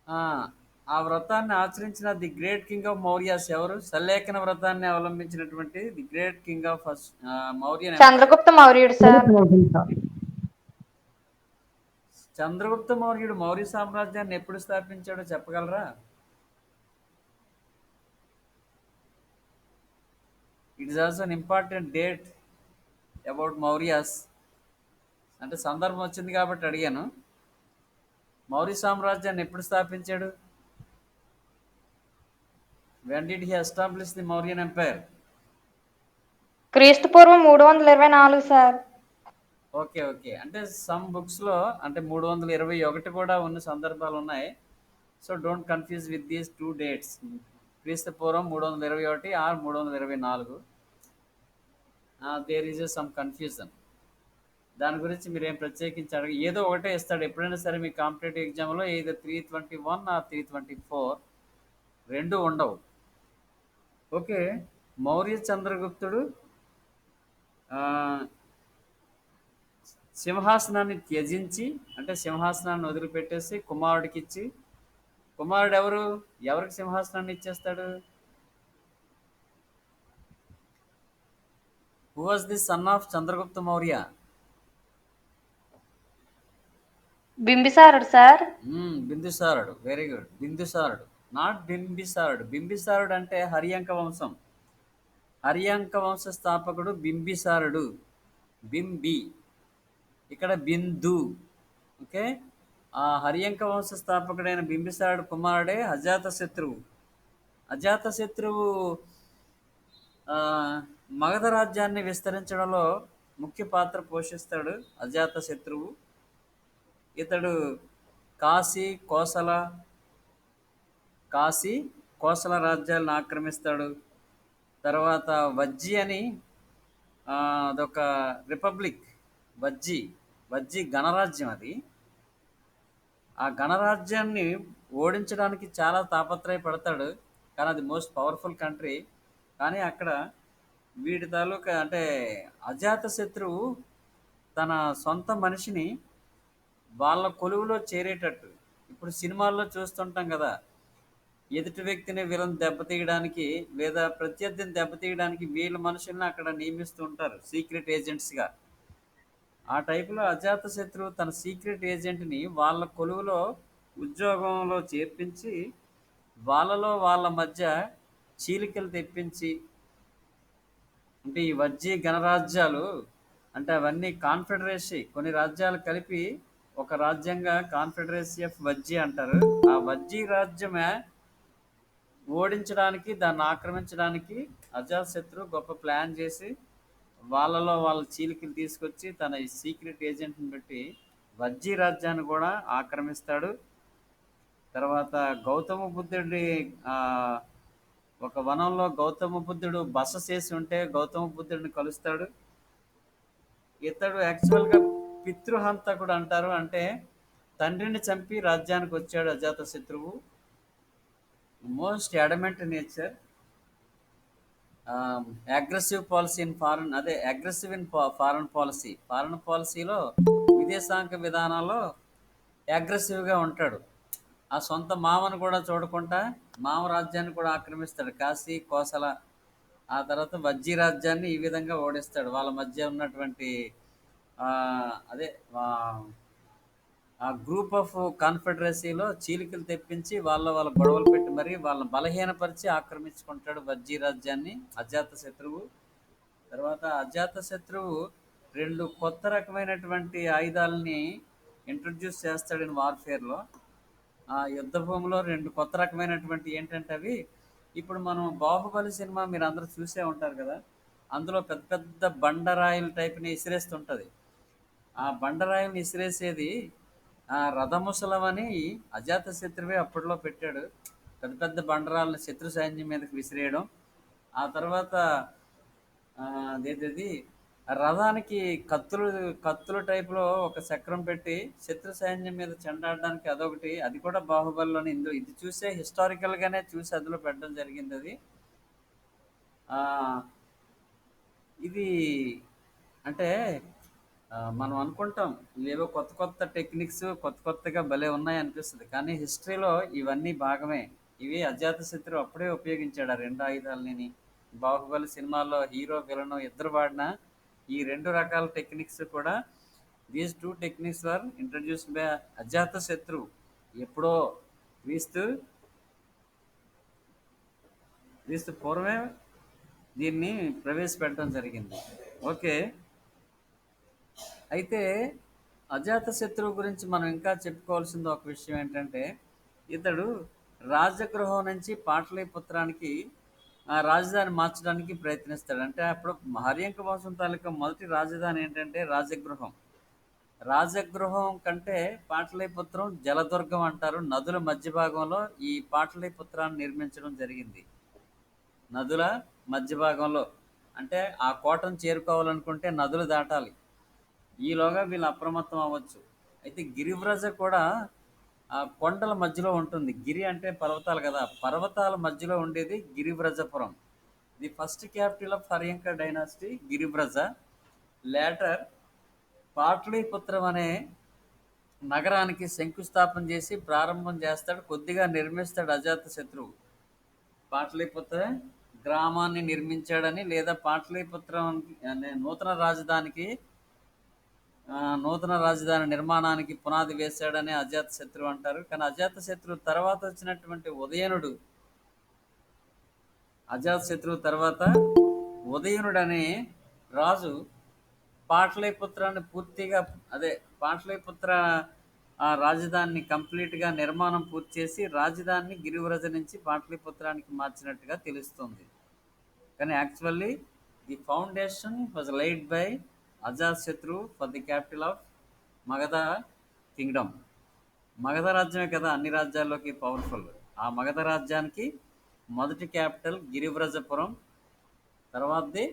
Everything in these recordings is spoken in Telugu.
ఆ! ఆ వ్రతాన్ని ఆచరించిన the great king of Mauryas ఎవరు? సల్లేఖన వ్రతాన్ని అవలంబించినటువంటి the great king of Mauryan empire. Chandragupta మౌర్యుడు సార్. తెలుసు నాకు తెలుసా. చంద్రగుప్త మౌర్యుడు మౌర్య సామ్రాజ్యాన్ని ఎప్పుడు స్థాపించాడో చెప్పగలరా? It is also an important date about Mauryas. అంటే సందర్భం వచ్చింది కాబట్టి అడిగాను. మౌర్య సామ్రాజ్యాన్ని ఎప్పుడు స్థాపించాడు? When did he establish the Mauryan empire? క్రీస్తు పూర్వం 324 సార్. Okay, okay. అంటే సమ్ బుక్స్‌లో అంటే 321 కూడా ఉన్న సందర్భాలు ఉన్నాయి. So, don't confuse with these 2 dates. క్రీస్తు పూర్వం 321 or 324. There is some confusion. దాని గురించి మీరేం ప్రత్యేకించి ఏదో ఒకటే ఇస్తాడు. ఎప్పుడైనా సరే మీ కాంపిటేటివ్ ఎగ్జామ్‌లో ఎయిదర్ 321 ఆర్ 324 2 ఉండవు. ఓకే. మౌర్య చంద్రగుప్తుడు ఆహ్, సింహాసనాన్ని త్యజించి అంటే సింహాసనాన్ని వదిలిపెట్టేసి కుమారుడికిచ్చి కుమారుడు ఎవరు? ఎవరికి సింహాసనాన్ని ఇచ్చేస్తాడు? Who was the son of Chandragupta Maurya? బింబిసారుడు సార్. బిందుసారుడు. Very good. బిందుసారుడు, నాట్ బింబిసారుడు. బింబిసారుడు అంటే హరియంక వంశం. హరియంక వంశ స్థాపకుడు బింబిసారుడు. బింబి, ఇక్కడ బిందు. ఓకే. ఆ హరియంక వంశ స్థాపకుడైన బింబిసారుడు కుమారుడే అజాతశత్రువు. అజాతశత్రువు ఆ, మగధ రాజ్యాన్ని విస్తరించడంలో ముఖ్య పాత్ర పోషిస్తాడు అజాతశత్రువు. ఇతడు కాశీ కోసల కాశీ కోసల రాజ్యాలను ఆక్రమిస్తాడు. తర్వాత వజ్జి అని అదొక రిపబ్లిక్. వజ్జి వజ్జి గణరాజ్యం అది. ఆ గణరాజ్యాన్ని ఓడించడానికి చాలా తాపత్రయపడతాడు. కానీ అది మోస్ట్ పవర్ఫుల్ కంట్రీ. కానీ అక్కడ వీడి తాలూకా అంటే అజాతశత్రువు తన సొంత మనిషిని వాళ్ళ కొలువులో చేరేటట్టు, ఇప్పుడు సినిమాల్లో చూస్తుంటాం కదా, ఎదుటి వ్యక్తిని వీళ్ళని దెబ్బతీయడానికి లేదా ప్రత్యర్థిని దెబ్బతీయడానికి వీళ్ళ మనుషుల్ని అక్కడ నియమిస్తూ ఉంటారు సీక్రెట్ ఏజెంట్స్గా. ఆ టైపులో అజాతశత్రువు తన సీక్రెట్ ఏజెంట్ని వాళ్ళ కొలువులో ఉద్యోగంలో చేర్పించి వాళ్ళలో వాళ్ళ మధ్య చీలికలు తెప్పించి, అంటే ఈ వజ్జీ గణరాజ్యాలు అంటే అవన్నీ కాన్ఫెడరేసీ, కొన్ని రాజ్యాలు కలిపి ఒక రాజ్యంగా కాన్ఫెడరేసీ ఆఫ్ వజ్జీ అంటారు. ఆ వజ్జీ రాజ్యమే ఓడించడానికి, దాన్ని ఆక్రమించడానికి అజాతశత్రు గొప్ప ప్లాన్ చేసి వాళ్ళలో వాళ్ళ చీలికలు తీసుకొచ్చి తన ఈ సీక్రెట్ ఏజెంట్ని పెట్టి వజ్జీ రాజ్యాన్ని కూడా ఆక్రమిస్తాడు. తర్వాత గౌతమ బుద్ధుడి ఆ, ఒక వనంలో గౌతమ బుద్ధుడు బస చేసి ఉంటే గౌతమ బుద్ధుడిని కలుస్తాడు. ఇతడు యాక్చువల్గా పితృహంతకుడు అంటారు. అంటే తండ్రిని చంపి రాజ్యానికి వచ్చాడు అజాతశత్రువు. Most adamant nature, aggressive policy in foreign, అదే aggressive in foreign policy. Foreign పాలసీలో విదేశాంగ విధానాల్లో అగ్రెసివ్గా ఉంటాడు. ఆ సొంత మామను కూడా చూడకుండా మామ రాజ్యాన్ని కూడా ఆక్రమిస్తాడు, కాశీ కోసల. ఆ తర్వాత వజ్జీ రాజ్యాన్ని ఈ విధంగా ఓడిస్తాడు. వాళ్ళ మధ్య ఉన్నటువంటి ఆ, అదే ఆ గ్రూప్ ఆఫ్ కాన్ఫెడరసీలో చీలికలు తెప్పించి వాళ్ళ గొడవలు పెట్టి మరి వాళ్ళని బలహీనపరిచి ఆక్రమించుకుంటాడు వజ్జీ రాజ్యాన్ని అజాతశత్రువు. తర్వాత అజాతశత్రువు రెండు కొత్త రకమైనటువంటి ఆయుధాలని ఇంట్రడ్యూస్ చేస్తాడు వార్ఫేర్లో. ఆ యుద్ధ భూమిలో రెండు కొత్త రకమైనటువంటి ఏంటంటే అవి, ఇప్పుడు మనం బాహుబలి సినిమా మీరు అందరూ చూసే ఉంటారు కదా, అందులో పెద్ద పెద్ద బండరాయిల టైప్ని ఇసిరేస్తుంటుంది. ఆ బండరాయిని ఇసిరేసేది ఆ రథముసలం అని అజాతశత్రువే అప్పట్లో పెట్టాడు. పెద్ద పెద్ద బండరాలను శత్రు సైన్యం మీదకి విసిరేయడం. ఆ తర్వాత అదేది రథానికి కత్తులు కత్తుల టైప్లో ఒక చక్రం పెట్టి శత్రు సైన్యం మీద చెండాడడానికి అదొకటి. అది కూడా బాహుబలిలోని ఇందులో ఇది చూసే హిస్టారికల్గానే చూసి అందులో పెట్టడం జరిగింది అది. ఆ, ఇది అంటే మనం అనుకుంటాం ఇవేవో కొత్త కొత్త టెక్నిక్స్ కొత్త కొత్తగా భలే ఉన్నాయి అనిపిస్తుంది, కానీ హిస్టరీలో ఇవన్నీ భాగమే. ఇవి అజాతశత్రు అప్పుడే ఉపయోగించాడు ఆ రెండు ఆయుధాలని. బాహుబలి సినిమాలో హీరో విలన్ ఇద్దరు వాడిన ఈ రెండు రకాల టెక్నిక్స్ కూడా, these two techniques are introduced by Ajatashatru. ఎప్పుడో క్రీస్తు క్రీస్తు పూర్వమే దీన్ని ప్రవేశపెట్టడం జరిగింది. ఓకే. అయితే అజాతశత్రువు గురించి మనం ఇంకా చెప్పుకోవాల్సింది ఒక విషయం ఏంటంటే, ఇతడు రాజగృహం నుంచి పాటలీపుత్రానికి రాజధాని మార్చడానికి ప్రయత్నిస్తాడు. అంటే అప్పుడు హర్యంక వంశం తాలూకా మొదటి రాజధాని ఏంటంటే రాజగృహం. రాజగృహం కంటే పాటలీపుత్రం జలదుర్గం అంటారు. నదుల మధ్య భాగంలో ఈ పాటలీపుత్రాన్ని నిర్మించడం జరిగింది. నదుల మధ్య భాగంలో, అంటే ఆ కోటను చేరుకోవాలనుకుంటే నదులు దాటాలి. ఈలోగా వీళ్ళు అప్రమత్తం అవ్వచ్చు. అయితే గిరివ్రజ కూడా ఆ కొండల మధ్యలో ఉంటుంది. గిరి అంటే పర్వతాలు కదా, పర్వతాల మధ్యలో ఉండేది Girivrajapuram. The first capital of Haryanka dynasty Girivraja. Later పాటలీపుత్రం అనే నగరానికి శంకుస్థాపన చేసి ప్రారంభం చేస్తాడు, కొద్దిగా నిర్మిస్తాడు అజాతశత్రువు. పాటలీపుత్ర గ్రామాన్ని నిర్మించాడని, లేదా పాటలీపుత్రం అనే నూతన రాజధాని నిర్మాణానికి పునాది వేశాడని అజాతశత్రువు అంటారు. కానీ అజాతశత్రువు తర్వాత వచ్చినటువంటి అజాతశత్రువు తర్వాత ఉదయనుడు అనే రాజు పాటలీపుత్రాన్ని పూర్తిగా, అదే పాటలీపుత్ర ఆ రాజధానిని కంప్లీట్గా నిర్మాణం పూర్తి చేసి రాజధానిని గిరివ్రజ నుంచి పాటలీపుత్రానికి మార్చినట్టుగా తెలుస్తుంది. కానీ actually the foundation was laid by Ajatashatru for the capital of Magadha kingdom. Magadha రాజ్యమే కదా అన్ని రాజ్యాల్లోకి పవర్ఫుల్. ఆ మగధ రాజ్యానికి మొదటి క్యాపిటల్ గిరివ్రజపురం, తర్వాతది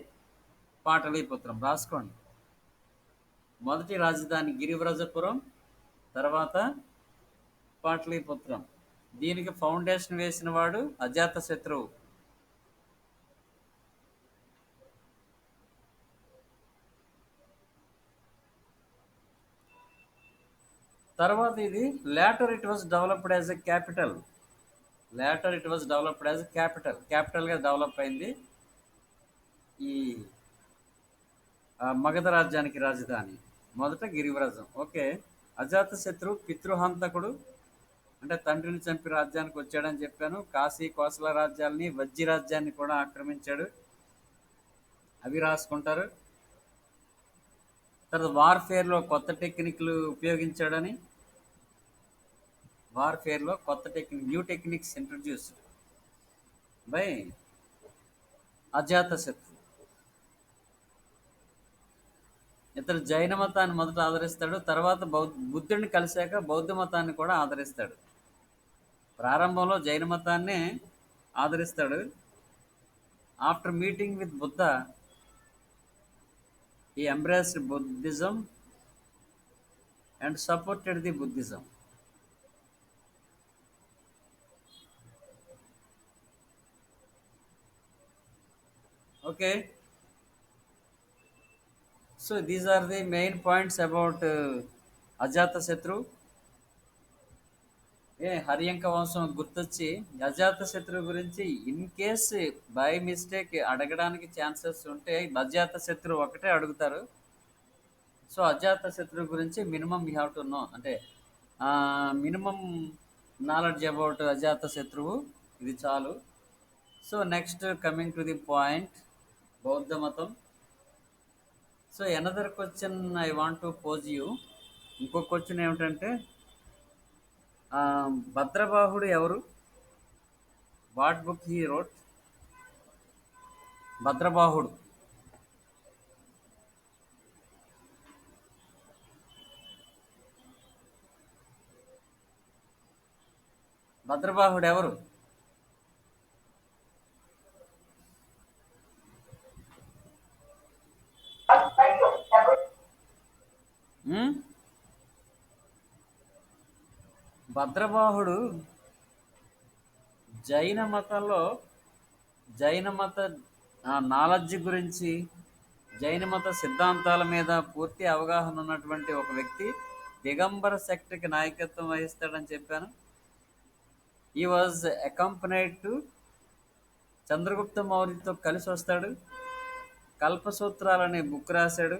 పాటలీపుత్రం. రాసుకోండి. మొదటి రాజధాని గిరివ్రజపురం, తర్వాత పాటలీపుత్రం. దీనికి ఫౌండేషన్ వేసిన వాడు అజాతశత్రువు. తర్వాత ఇది later it was developed as a capital. క్యాపిటల్గా డెవలప్ అయింది ఈ మగధ రాజ్యానికి రాజధాని. మొదట గిరివ్రజం. ఓకే. అజాతశత్రు పితృహంతకుడు, అంటే తండ్రిని చంపి రాజ్యానికి వచ్చాడని చెప్పాను. కాశీ కోసల రాజ్యాలని, వజ్జి రాజ్యాన్ని కూడా ఆక్రమించాడు. అవి రాసుకుంటారు. తర్వాత వార్ఫేర్లో కొత్త టెక్నిక్లు ఉపయోగించాడని, new techniques introduced by Ajatashatru. ఇతడు జైన మతాన్ని మొదట ఆదరిస్తాడు, తర్వాత బుద్ధుడిని కలిశాక బౌద్ధ మతాన్ని కూడా ఆదరిస్తాడు. ప్రారంభంలో జైన మతాన్ని ఆదరిస్తాడు. After meeting with Buddha he embraced Buddhism and supported the Buddhism. Okay. So these are the main points about Ajatasatru. Haryanka వంశం గుర్తొచ్చి అజాతశత్రువు గురించి ఇన్ కేస్ బై మిస్టేక్ అడగడానికి ఛాన్సెస్ ఉంటే అజాతశత్రువు ఒకటే అడుగుతారు. సో అజాతశత్రువు గురించి minimum you have to know, అంటే మినిమం నాలెడ్జ్ అబౌట్ అజాతశత్రువు, ఇది చాలు. So next coming to the point, బౌద్ధ మతం. So another question I want to pose you. ఇంకో క్వశ్చన్ ఏమిటంటే, భద్రబాహుడు ఎవరు? What book he wrote? భద్రబాహుడు ఎవరు? భద్రబాహుడు జైన మత నాలెడ్జ్ గురించి, జైన మత సిద్ధాంతాల మీద పూర్తి అవగాహన ఉన్నటువంటి ఒక వ్యక్తి దిగంబర సెక్ట్కి నాయకత్వం వహిస్తాడని చెప్పాను. ఈ వాజ్ అకంపనైడ్ టు చంద్రగుప్త మౌర్యతో కలిసి వస్తాడు. కల్పసూత్రాలనే బుక్ రాశాడు.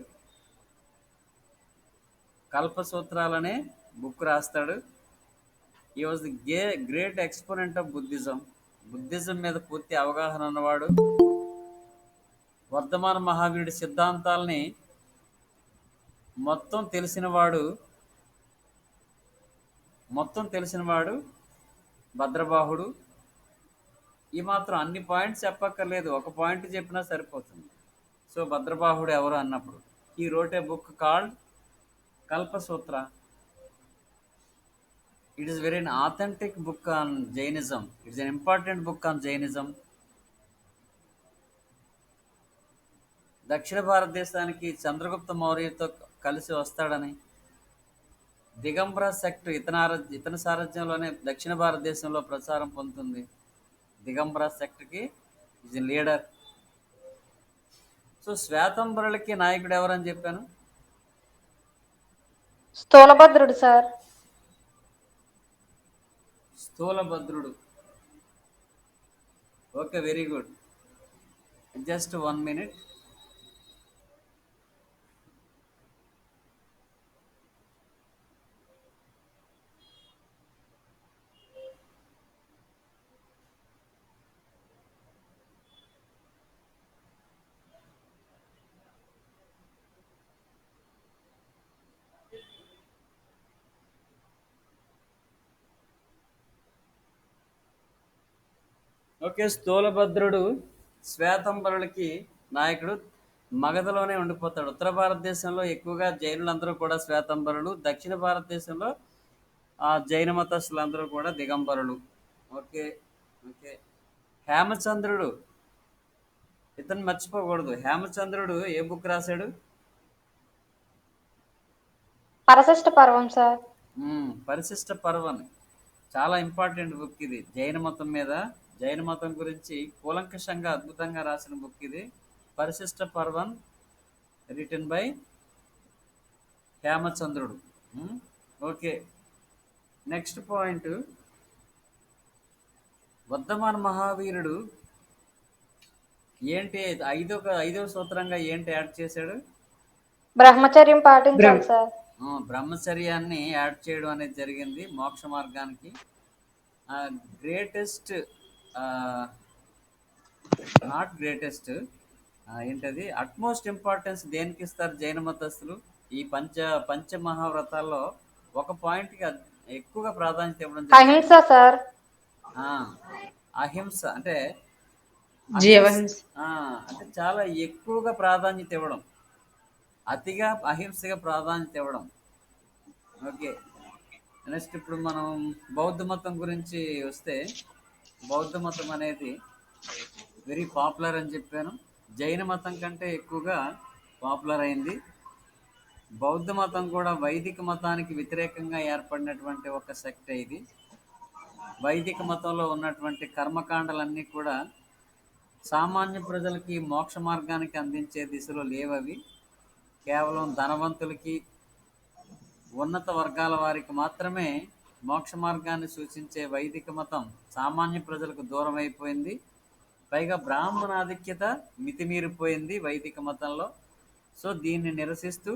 కల్పసూత్రాలనే బుక్ రాస్తాడు. ఈ was the great exponent of Buddhism. Buddhism మీద పూర్తి అవగాహన ఉన్నవాడు. వర్ధమాన మహావీరుడి సిద్ధాంతాల్ని మొత్తం తెలిసినవాడు భద్రబాహుడు. ఈ మాత్రం అన్ని పాయింట్స్ చెప్పక్కర్లేదు, ఒక పాయింట్ చెప్పినా సరిపోతుంది. సో భద్రబాహుడు ఎవరు అన్నప్పుడు he wrote a book called Kalpasutra. It is very authentic book on Jainism. It's an important book on Jainism. దక్షిణ భారతదేశానికి చంద్రగుప్త మౌర్యతో కలిసి వస్తాడని, దిగంబర సెక్ట్ ఇతని సారథ్యంలోనే దక్షిణ భారతదేశంలో ప్రచారం పొందుతుంది. దిగంబర సెక్ట్కి ఈజ్ లీడర్. సో శ్వేతంబరులకి నాయకుడు ఎవరని చెప్పాను? స్థూలభద్రుడు సార్. స్థూలభద్రుడు. Okay, very good. Just 1 minute. Okay, స్థూలభద్రుడు శ్వేతంబరులకి నాయకుడు. మగధలోనే ఉండిపోతాడు. ఉత్తర భారతదేశంలో ఎక్కువగా జైనులందరూ కూడా శ్వేతంబరులు, దక్షిణ భారతదేశంలో జైన మతస్థులందరూ కూడా దిగంబరులు. Okay okay. హేమచంద్రుడు, ఇతను మర్చిపోకూడదు. హేమచంద్రుడు ఏ బుక్ రాశాడు? పరశిష్ట పర్వం సార్. పరిశిష్ట పర్వం చాలా ఇంపార్టెంట్ బుక్ ఇది. జైన మతం మీద, జైన మతం గురించి కూలంకషంగా అద్భుతంగా రాసిన బుక్ ఇది. పరిశిష్ట పర్వం రిటన్ బై హేమచంద్రుడు. Okay, next point. వర్ధమాన మహావీరుడు ఏంటి ఐదవ సూత్రంగా ఏంటి యాడ్ చేశాడు? బ్రహ్మచర్యం పాటించాలి సార్. బ్రహ్మచర్యాన్ని యాడ్ చేయడం అనేది జరిగింది మోక్ష మార్గానికి. గ్రేటెస్ట్, నాట్ గ్రేటెస్ట్, ఏంటది, అట్మోస్ట్ ఇంపార్టెన్స్ దేనికి ఇస్తారు జైన మతస్థులు? ఈ పంచమహావ్రతాల్లో ఒక పాయింట్కి ఎక్కువగా ప్రాధాన్యత ఇవ్వడం జరిగింది. అహింస సార్. అహింస అంటే జీవహింస. అంటే చాలా ఎక్కువగా ప్రాధాన్యత ఇవ్వడం, అతిగా అహింసగా ప్రాధాన్యత ఇవ్వడం. ఓకే, నెక్స్ట్ ఇప్పుడు మనం బౌద్ధ మతం గురించి వస్తే, బౌద్ధ మతం అనేది వెరీ పాపులర్ అని చెప్పాను. జైన మతం కంటే ఎక్కువగా పాపులర్ అయింది. బౌద్ధ మతం కూడా వైదిక మతానికి వ్యతిరేకంగా ఏర్పడినటువంటి ఒక సెక్ట్ ఇది. వైదిక మతంలో ఉన్నటువంటి కర్మకాండలన్నీ కూడా సామాన్య ప్రజలకి మోక్ష మార్గానికి అందించే దిశలో లేవవి. కేవలం ధనవంతులకి, ఉన్నత వర్గాల వారికి మాత్రమే మోక్ష మార్గాన్ని సూచించే వైదిక మతం సామాన్య ప్రజలకు దూరం అయిపోయింది. పైగా బ్రాహ్మణాధిక్యత మితిమీరిపోయింది వైదిక మతంలో. సో దీన్ని నిరసిస్తూ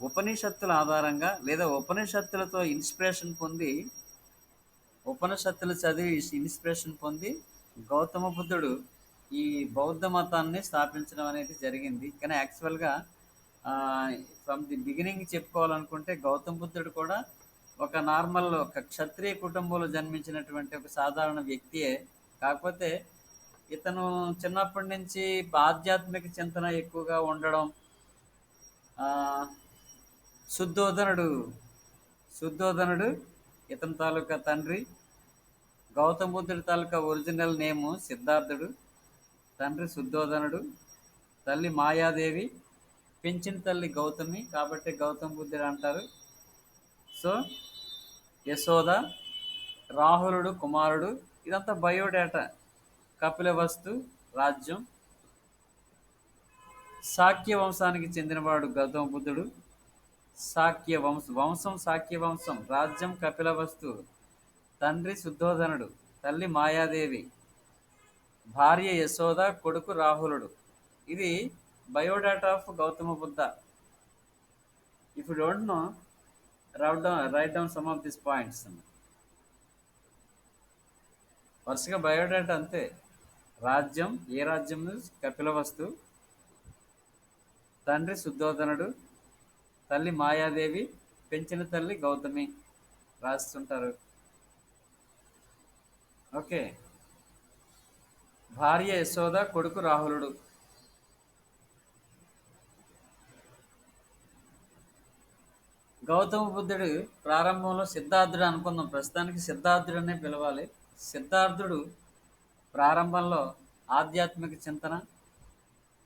ఉపనిషత్తుల ఆధారంగా లేదా ఉపనిషత్తులతో ఇన్స్పిరేషన్ పొంది, ఉపనిషత్తులు చదివి ఇన్స్పిరేషన్ పొంది గౌతమ బుద్ధుడు ఈ బౌద్ధ మతాన్ని స్థాపించడం అనేది జరిగింది. కానీ యాక్చువల్గా ఫ్రమ్ ది బిగినింగ్ చెప్పుకోవాలనుకుంటే గౌతమ బుద్ధుడు కూడా ఒక నార్మల్, ఒక క్షత్రియ కుటుంబంలో జన్మించినటువంటి ఒక సాధారణ వ్యక్తియే. కాకపోతే ఇతను చిన్నప్పటి నుంచి ఆధ్యాత్మిక చింతన ఎక్కువగా ఉండడం, శుద్ధోదనుడు ఇతని తాలూకా తండ్రి. గౌతమ బుద్ధుడి తాలూకా ఒరిజినల్ నేము సిద్ధార్థుడు. తండ్రి శుద్ధోదనుడు, తల్లి మాయాదేవి, పెంచిన తల్లి గౌతమి, కాబట్టి గౌతమ బుద్ధుడు అంటారు. సో యశోద, రాహులుడు కుమారుడు. ఇదంతా బయోడేటా. కపిలవస్తు రాజ్యం. శాక్య వంశానికి చెందినవాడు గౌతమ బుద్ధుడు. శాక్య వంశం శాక్య వంశం, రాజ్యం కపిలవస్తు, తండ్రి శుద్ధోదనుడు, తల్లి మాయాదేవి, భార్య యశోద, కొడుకు రాహులుడు. ఇది biodata of Gautama Buddha. If you don't know, right down some of this points. వరుసగా బయోడేటా అంతే. రాజ్యం, ఏ రాజ్యం? కపిలవస్తు, తండ్రి శుద్ధోదనుడు, తల్లి మాయాదేవి, పెంచిన తల్లి గౌతమి రాస్తుంటారు. ఓకే. భార్య యశోద, కొడుకు రాహులుడు. గౌతమ బుద్ధుడు ప్రారంభంలో సిద్ధార్థుడు అనుకుందాం, ప్రస్తుతానికి సిద్ధార్థుడనే పిలవాలి. సిద్ధార్థుడు ప్రారంభంలో ఆధ్యాత్మిక చింతన,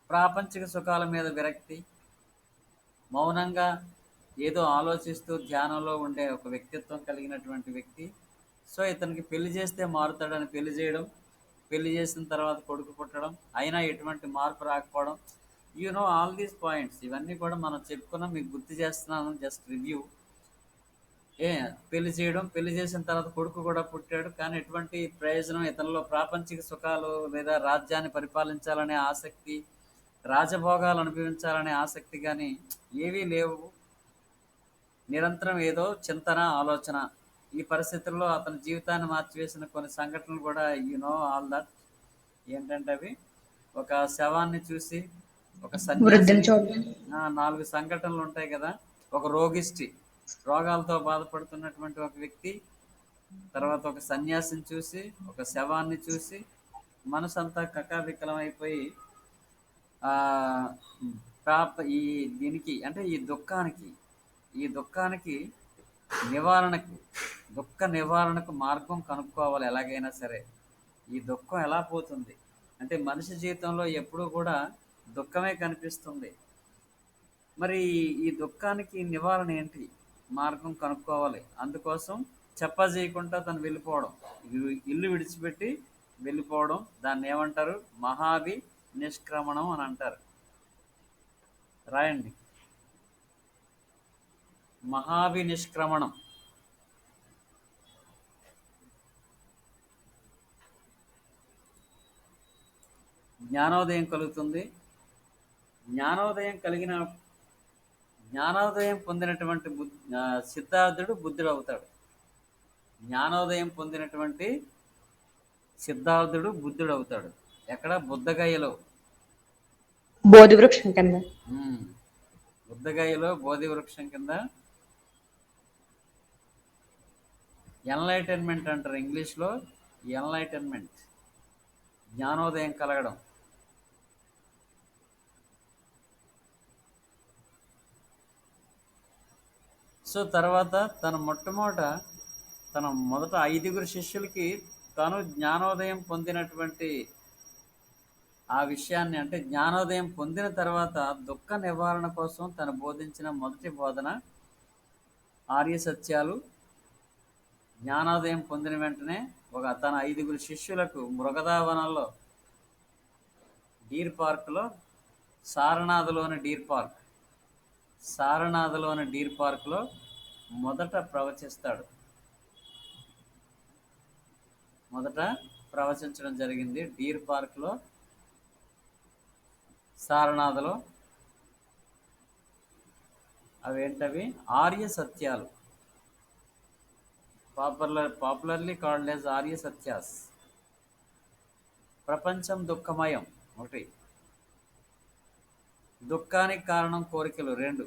ప్రాపంచిక సుఖాల మీద విరక్తి, మౌనంగా ఏదో ఆలోచిస్తూ ధ్యానంలో ఉండే ఒక వ్యక్తిత్వం కలిగినటువంటి వ్యక్తి. సో ఇతనికి పెళ్లి చేస్తే మారుతాడని పెళ్లి చేయడం, పెళ్లి చేసిన తర్వాత కొడుకు పుట్టడం, అయినా ఎటువంటి మార్పు రాకపోవడం. ఆల్ దీస్ పాయింట్స్, ఇవన్నీ కూడా మనం చెప్పుకున్నాం, మీకు గుర్తు చేస్తున్నాను, జస్ట్ రివ్యూ. పెళ్లి చేయడం, పెళ్లి చేసిన తర్వాత కొడుకు కూడా పుట్టాడు, కానీ ఎటువంటి ప్రయోజనం, ఇతనిలో ప్రాపంచిక సుఖాలు లేదా రాజ్యాన్ని పరిపాలించాలనే ఆసక్తి, రాజభోగాలు అనుభవించాలనే ఆసక్తి కానీ ఏవీ లేవు. నిరంతరం ఏదో చింతన, ఆలోచన. ఈ పరిస్థితుల్లో అతని జీవితాన్ని మార్చివేసిన కొన్ని సంఘటనలు కూడా ఆల్ దట్. ఏంటంటే అవి, ఒక శవాన్ని చూసి ఒక వృద్ధుని సన్యాసిని, చూడడం. 4 సంఘటనలు ఉంటాయి కదా. ఒక రోగిష్టి, రోగాలతో బాధపడుతున్నటువంటి ఒక వ్యక్తి, తర్వాత ఒక సన్యాసిని చూసి, ఒక శవాన్ని చూసి మనసంతా కకావికలం అయిపోయి ఆ ఈ దీనికి అంటే ఈ దుఃఖానికి నివారణకు, దుఃఖ నివారణకు మార్గం కనుక్కోవాలి ఎలాగైనా సరే. ఈ దుఃఖం ఎలా పోతుంది అంటే, మనిషి జీవితంలో ఎప్పుడూ కూడా దుఃఖమే కనిపిస్తుంది. మరి ఈ దుఃఖానికి నివారణ ఏంటి? మార్గం కనుక్కోవాలి. అందుకోసం చెప్పజేయకుండా తను వెళ్ళిపోవడం, ఇల్లు విడిచిపెట్టి వెళ్ళిపోవడం, దాన్ని ఏమంటారు? మహావి నిష్క్రమణం అని అంటారు. రాయండి, మహావి నిష్క్రమణం. జ్ఞానోదయం కలుగుతుంది. జ్ఞానోదయం పొందినటువంటి సిద్ధార్థుడు బుద్ధుడు అవుతాడు. జ్ఞానోదయం పొందినటువంటి సిద్ధార్థుడు బుద్ధుడు అవుతాడు. ఎక్కడ? బుద్ధగయలో, బోధి వృక్షం కింద. బుద్ధగయలో బోధి వృక్షం కింద. ఎన్లైటన్మెంట్ అంటారు ఇంగ్లీష్లో. ఎన్లైటన్మెంట్, జ్ఞానోదయం కలగడం. సో తర్వాత తన మొదట 5 శిష్యులకి తను జ్ఞానోదయం పొందినటువంటి ఆ విషయాన్ని, అంటే జ్ఞానోదయం పొందిన తర్వాత దుఃఖ నివారణ కోసం తను బోధించిన మొదటి బోధన ఆర్య సత్యాలు. జ్ఞానోదయం పొందిన వెంటనే తన 5 శిష్యులకు మృగదావనంలో, డీర్ పార్క్లో, సారనాథ్లోని డీర్ పార్క్లో మొదట ప్రవచించడం జరిగింది. డీర్ పార్క్లో, సారనాథ్లో. అవేంటవి? ఆర్య సత్యాలు, popularly called as Arya Satya's. ప్రపంచం దుఃఖమయం ఒకటి, దుఃఖానికి కారణం కోరికలు 2.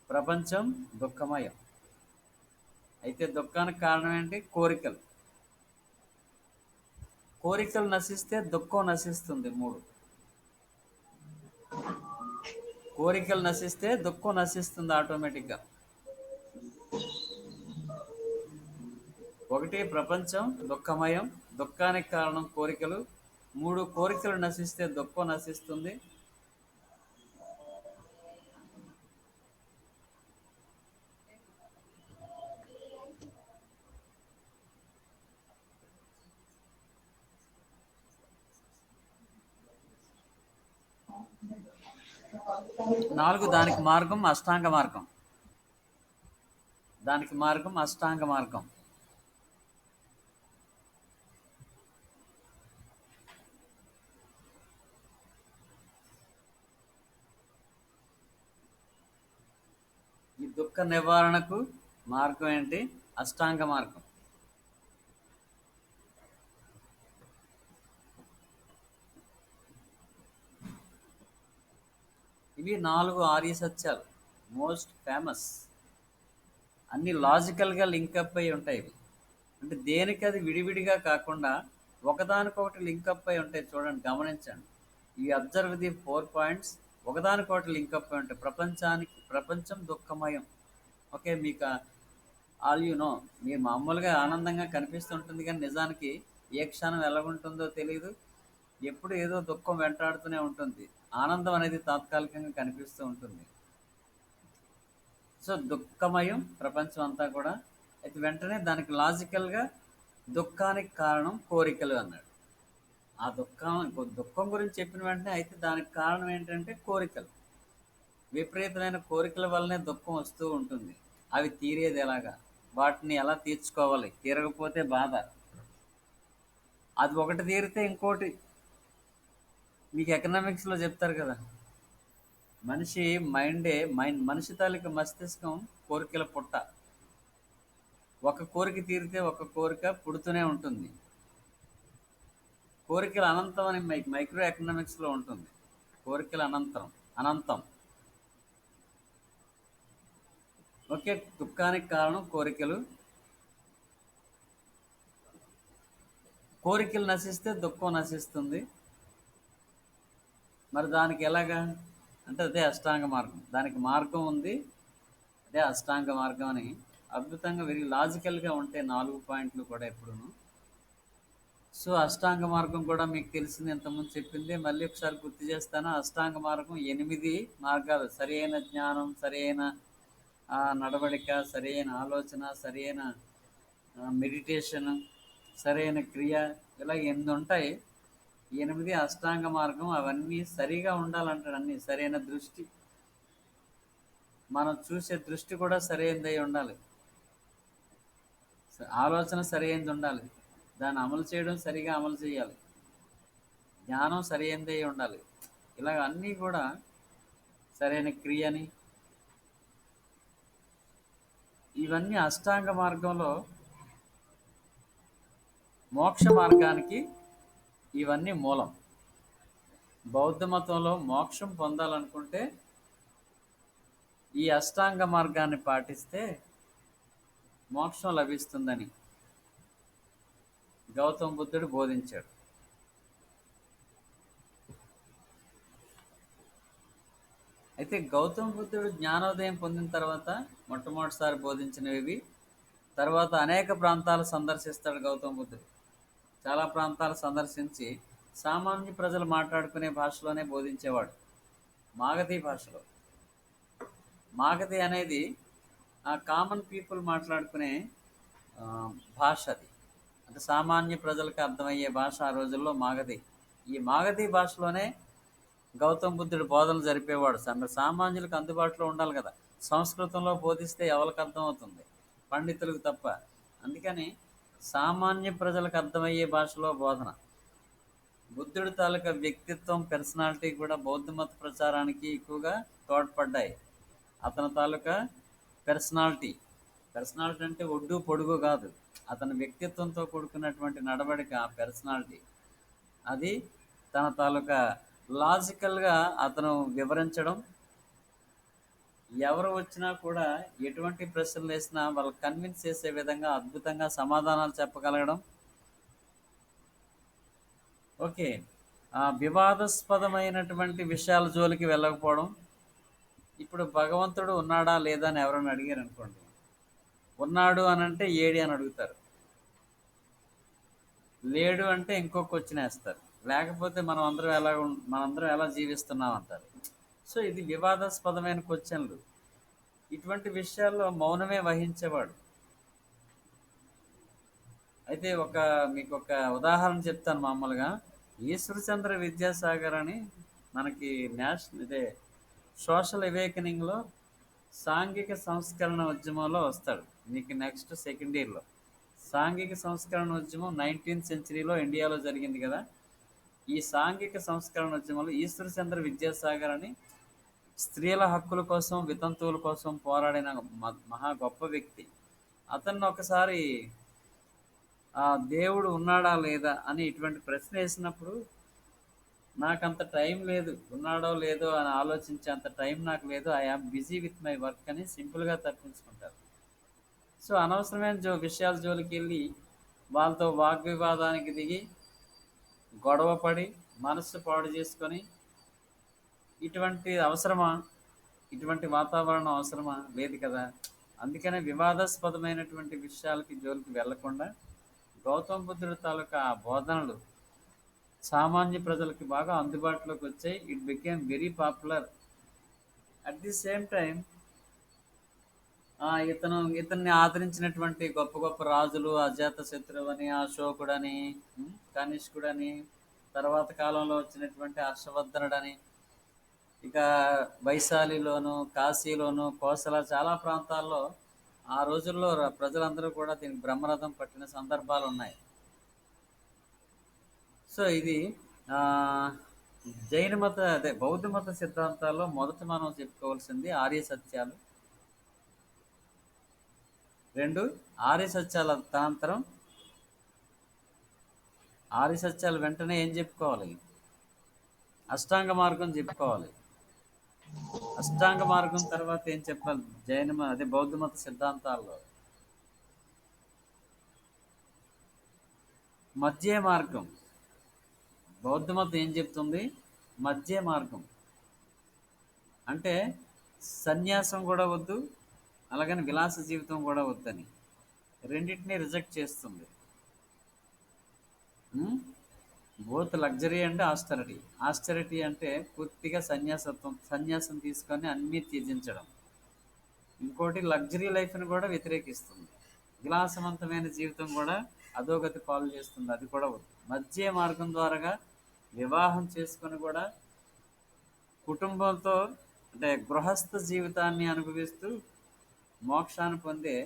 ప్రపంచం దుఃఖమయం అయితే దుఃఖానికి కారణం ఏంటి? కోరికలు నశిస్తే దుఃఖం నశిస్తుంది. 3. కోరికలు నశిస్తే దుఃఖం నశిస్తుంది ఆటోమేటిక్గా. 1 ప్రపంచం దుఃఖమయం, దుఃఖానికి కారణం కోరికలు. 3 కోరికలు నశిస్తే దుఃఖం నశిస్తుంది. నాలుగు, దానికి మార్గం అష్టాంగ మార్గం. దానికి మార్గం అష్టాంగ మార్గం. ఈ దుఃఖ నివారణకు మార్గం ఏంటి? అష్టాంగ మార్గం. ఇవి 4 ఆర్య సత్యాలు, మోస్ట్ ఫేమస్. అన్ని లాజికల్గా లింకప్ అయి ఉంటాయి ఇవి. అంటే దేనికి అది విడివిడిగా కాకుండా ఒకదానికొకటి లింకప్ అయి ఉంటాయి. చూడండి, గమనించండి. ఈ అబ్జర్వ్ ది 4 పాయింట్స్ ఒకదానికొకటి లింకప్ అయి ఉంటాయి. ప్రపంచం దుఃఖమయం. ఓకే, మీకు ఆల్ యు నో, మీరు మామూలుగా ఆనందంగా కనిపిస్తుంటుంది కానీ నిజానికి ఏ క్షణం ఎలాగుంటుందో తెలియదు. ఎప్పుడు ఏదో దుఃఖం వెంటాడుతూనే ఉంటుంది. ఆనందం అనేది తాత్కాలికంగా కనిపిస్తూ ఉంటుంది. సో దుఃఖమయం ప్రపంచం అంతా కూడా. అయితే వెంటనే దానికి లాజికల్గా దుఃఖానికి కారణం కోరికలు అన్నాడు. ఆ దుఃఖం గురించి చెప్పిన వెంటనే అయితే దానికి కారణం ఏంటంటే కోరికలు. విపరీతమైన కోరికల వల్లనే దుఃఖం వస్తూ ఉంటుంది. అవి తీరేది ఎలాగా, వాటిని ఎలా తీర్చుకోవాలి, తీరకపోతే బాధ. అది ఒకటి తీరితే ఇంకోటి. మీకు ఎకనామిక్స్లో చెప్తారు కదా, మనిషి మనిషి తాలూకు మస్తిష్కం కోరికల పుట్ట. ఒక కోరిక తీరితే ఒక కోరిక పుడుతూనే ఉంటుంది. కోరికల అనంతం అని మైక్రో ఎకనామిక్స్లో ఉంటుంది. కోరికల అనంతం. ఓకే, దుఃఖానికి కారణం కోరికలు. కోరికలు నశిస్తే దుఃఖం నశిస్తుంది. మరి దానికి ఎలాగా అంటే అదే అష్టాంగ మార్గం. దానికి మార్గం ఉంది, అదే అష్టాంగ మార్గం అని. అద్భుతంగా వెరీ లాజికల్గా ఉంటాయి 4 పాయింట్లు కూడా ఎప్పుడూను. సో అష్టాంగ మార్గం కూడా మీకు తెలిసింది, ఇంతకుముందు చెప్పింది. మళ్ళీ ఒకసారి గుర్తు చేస్తాను. అష్టాంగ మార్గం 8 మార్గాలు. సరైన జ్ఞానం, సరైన నడవడిక, సరైన ఆలోచన, సరైన మెడిటేషన్, సరైన క్రియ, ఇలా 8 ఉంటాయి. 8 అష్టాంగ మార్గం. అవన్నీ సరిగా ఉండాలంటాడు. అన్నీ సరైన దృష్టి, మనం చూసే దృష్టి కూడా సరైనదై ఉండాలి. ఆలోచన సరైనది ఉండాలి. దాన్ని అమలు చేయడం సరిగా అమలు చేయాలి. జ్ఞానం సరైనదై ఉండాలి. ఇలాగ అన్నీ కూడా సరైన క్రియని, ఇవన్నీ అష్టాంగ మార్గంలో మోక్ష మార్గానికి ఇవన్నీ మూలం. బౌద్ధ మతంలో మోక్షం పొందాలనుకుంటే ఈ అష్టాంగ మార్గాన్ని పాటిస్తే మోక్షం లభిస్తుందని గౌతమ బుద్ధుడు బోధించాడు. అయితే గౌతమ బుద్ధుడు జ్ఞానోదయం పొందిన తర్వాత మొట్టమొదటిసారి బోధించినవి. తర్వాత అనేక ప్రాంతాలు సందర్శిస్తాడు గౌతమ బుద్ధుడు. చాలా ప్రాంతాలు సందర్శించి సామాన్య ప్రజలు మాట్లాడుకునే భాషలోనే బోధించేవాడు, మాగధి భాషలో. మాగధి అనేది ఆ కామన్ పీపుల్ మాట్లాడుకునే భాష. అది అంటే సామాన్య ప్రజలకు అర్థమయ్యే భాష ఆ రోజుల్లో మాగధి. ఈ మాగధి భాషలోనే గౌతమ బుద్ధుడు బోధనలు జరిపేవాడు. సామాన్యులకు అందుబాటులో ఉండాలి కదా. సంస్కృతంలో బోధిస్తే ఎవరికి అర్థమవుతుంది? పండితులకు తప్ప. అందుకని సామాన్య ప్రజలకు అర్థమయ్యే భాషలో బోధన. బుద్ధుడి తాలూకా వ్యక్తిత్వం, పర్సనాలిటీ కూడా బౌద్ధ మత ప్రచారానికి ఎక్కువగా తోడ్పడ్డాయి. అతని తాలూకా పర్సనాలిటీ అంటే ఒడ్డు పొడుగు కాదు, అతని వ్యక్తిత్వంతో కూడుకున్నటువంటి నడవడిక, పర్సనాలిటీ. అది తన తాలూకా లాజికల్గా అతను వివరించడం. ఎవరు వచ్చినా కూడా ఎటువంటి ప్రశ్నలు వేసినా వాళ్ళకి కన్విన్స్ చేసే విధంగా అద్భుతంగా సమాధానాలు చెప్పగలగడం. ఓకే, వివాదాస్పదమైనటువంటి విషయాల జోలికి వెళ్ళకపోవడం. ఇప్పుడు భగవంతుడు ఉన్నాడా లేదా అని ఎవరైనా అడిగారు అనుకోండి, ఉన్నాడు అని అంటే ఏడి అని అడుగుతారు, లేడు అంటే ఇంకో క్వశ్చన్ వేస్తారు, లేకపోతే మనందరం ఎలా జీవిస్తున్నాం అంటారు. సో ఇది వివాదాస్పదమైన క్వశ్చన్లు. ఇటువంటి విషయాల్లో మౌనమే వహించేవాడు. అయితే మీకు ఒక ఉదాహరణ చెప్తాను. మామూలుగా ఈశ్వరచంద్ర విద్యాసాగర్ అని మనకి ఇదే సోషల్ అవేకనింగ్లో సాంఘిక సంస్కరణ ఉద్యమంలో వస్తాడు. మీకు నెక్స్ట్ సెకండ్ ఇయర్లో సాంఘిక సంస్కరణ ఉద్యమం 19th సెంచరీలో ఇండియాలో జరిగింది కదా. ఈ సాంఘిక సంస్కరణ ఉద్యమంలో ఈశ్వరచంద్ర విద్యాసాగర్ అని స్త్రీల హక్కుల కోసం వితంతువుల కోసం పోరాడిన మహా గొప్ప వ్యక్తి. అతన్ని ఒకసారి దేవుడు ఉన్నాడా లేదా అని ఇటువంటి ప్రశ్న వేసినప్పుడు, నాకంత టైం లేదు, ఉన్నాడో లేదో అని ఆలోచించే అంత టైం నాకు లేదు, I am busy with my work అని సింపుల్గా తప్పించుకుంటారు. సో అనవసరమైన విషయాల జోలికి వెళ్ళి వాళ్ళతో వాగ్వివాదానికి దిగి గొడవ పడి మనస్సు పాడు చేసుకొని ఇటువంటి అవసరమా? ఇటువంటి వాతావరణం అవసరమా? లేదు కదా. అందుకనే వివాదాస్పదమైనటువంటి విషయాలకి జోలికి వెళ్లకుండా గౌతమ బుద్ధుడి తాలూకా ఆ బోధనలు సామాన్య ప్రజలకి బాగా అందుబాటులోకి వచ్చాయి. It became very popular. At the same time ఇతన్ని ఆదరించినటువంటి గొప్ప గొప్ప రాజులు అజాత శత్రువు అని, అశోకుడని, కనిష్కుడని, తర్వాత కాలంలో వచ్చినటువంటి హర్షవర్ధనుడని, ఇక వైశాలిలోను కాశీలోను కోసల చాలా ప్రాంతాల్లో ఆ రోజుల్లో ప్రజలందరూ కూడా దీనికి బ్రహ్మరథం పట్టిన సందర్భాలు ఉన్నాయి. సో ఇది జైన మత బౌద్ధ మత సిద్ధాంతాల్లో మొదట మనం చెప్పుకోవాల్సింది ఆర్య సత్యాలు. 2 ఆర్య సత్యాల తనంతరం ఆర్య సత్యాలు వెంటనే ఏం చెప్పుకోవాలి? అష్టాంగ మార్గం చెప్పుకోవాలి. అష్టాంగ మార్గం తర్వాత ఏం చెప్పాలి? బౌద్ధ మత సిద్ధాంతాల్లో మధ్య మార్గం. బౌద్ధ మతం ఏం చెప్తుంది? మధ్య మార్గం అంటే సన్యాసం కూడా వద్దు, అలాగని విలాస జీవితం కూడా వద్దని రెండింటినీ రిజెక్ట్ చేస్తుంది. బోత్ లగ్జరీ అండ్ ఆస్టరిటీ అంటే పూర్తిగా సన్యాసం తీసుకొని అన్నీ త్యజించడం. ఇంకోటి లగ్జరీ లైఫ్ని కూడా వ్యతిరేకిస్తుంది. విలాసవంతమైన జీవితం కూడా అధోగతి పాలు చేస్తుంది, అది కూడా వద్దు. మధ్య మార్గం ద్వారా వివాహం చేసుకొని కూడా కుటుంబంతో అంటే గృహస్థ జీవితాన్ని అనుభవిస్తూ మోక్షాన్ని పొందే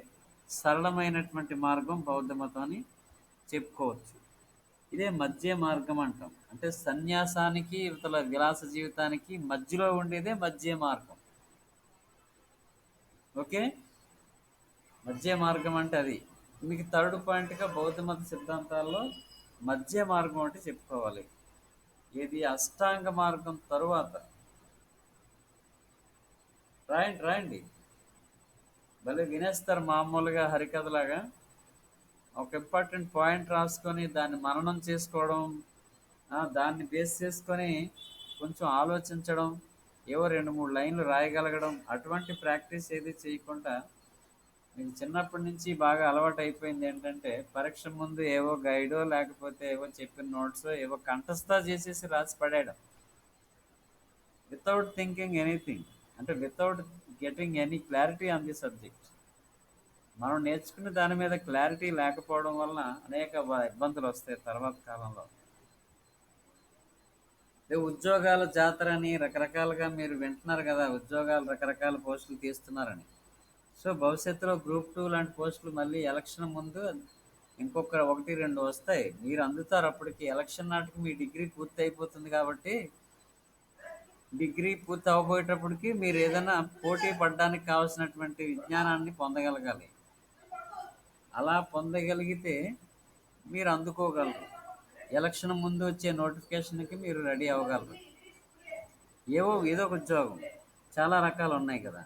సరళమైనటువంటి మార్గం బౌద్ధ మతం అని చెప్పుకోవచ్చు. ఇదే మధ్య మార్గం అంటాం. అంటే సన్యాసానికి ఇవతల విలాస జీవితానికి మధ్యలో ఉండేదే మధ్య మార్గం. ఓకే, మధ్య మార్గం అంటే అది. మీకు థర్డ్ పాయింట్గా బౌద్ధ మత సిద్ధాంతాల్లో మధ్య మార్గం అంటే చెప్పుకోవాలి. ఇది అష్టాంగ మార్గం తరువాత రాయండి భలే వినేస్తారు మామూలుగా హరికథలాగా. ఒక ఇంపార్టెంట్ పాయింట్ రాసుకొని దాన్ని మననం చేసుకోవడం, దాన్ని బేస్ చేసుకొని కొంచెం ఆలోచించడం, ఏవో 2-3 లైన్లు రాయగలగడం, అటువంటి ప్రాక్టీస్ ఏది చేయకుండా మీకు చిన్నప్పటి నుంచి బాగా అలవాటు అయిపోయింది ఏంటంటే పరీక్ష ముందు ఏవో గైడో లేకపోతే ఏవో చెప్పిన నోట్స్ ఏవో కంఠస్థ చేసేసి రాసి పడేయడం వితౌట్ థింకింగ్ ఎనీథింగ్, అంటే without getting any clarity on the subject. మనం నేర్చుకునే దాని మీద క్లారిటీ లేకపోవడం వలన అనేక ఇబ్బందులు వస్తాయి తర్వాత కాలంలో. ఉద్యోగాల జాతర అని రకరకాలుగా మీరు వింటున్నారు కదా, ఉద్యోగాలు రకరకాల పోస్టులు తీస్తున్నారని. సో భవిష్యత్తులో గ్రూప్ 2 లాంటి పోస్టులు మళ్ళీ ఎలక్షన్ ముందు ఇంకొక 1-2 వస్తాయి, మీరు అందుతారు. అప్పటికి ఎలక్షన్ నాటికి మీ డిగ్రీ పూర్తి అయిపోతుంది కాబట్టి డిగ్రీ పూర్తి అవ్వబోయేటప్పటికి మీరు ఏదైనా పోటీ పడడానికి కావాల్సినటువంటి విజ్ఞానాన్ని పొందగలగాలి. అలా పొందగలిగితే మీరు అందుకోగలరు. ఎలక్షన్ ముందు వచ్చే నోటిఫికేషన్కి మీరు రెడీ అవ్వగలరు. ఏదో ఒక ఉద్యోగం చాలా రకాలు ఉన్నాయి కదా.